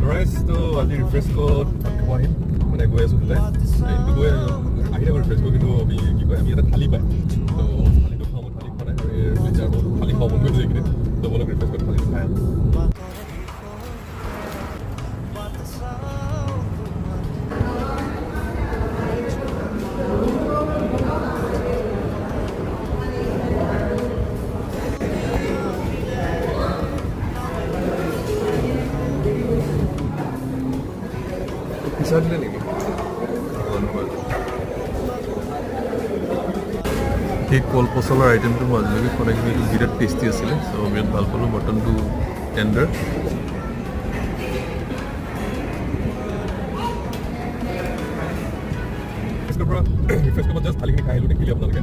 rice তো আজি refresh ক'ত খাব আহিম মানে গৈ আছোঁ তাতে কিন্তু গৈ আহি থাকোঁ ৰিফ্ৰেছ কৰি কিন্তু আমি কি কয় আমি এটা থালি পায় তো থালিটো খাওঁ মই থালি খোৱা নাই আৰু থালি খাব মন গৈছে এইকেইদিন তো বলক ৰিফ্ৰেছ কৰি থালিটো খাই আহোঁ পিছাদিলে নেকি সেই কল পচলাৰ আইটেমটো মই আজিলৈকে খোৱা নাই কিন্তু বিৰাট টেষ্টি আছিলে চ' বিৰাট ভাল পালোঁ মটনটো টেণ্ডাৰ ৰিফ্ৰেছ কৰিব জাষ্ট থালিখিনি খাই আহিলোঁ দেখিলে আপোনালোকে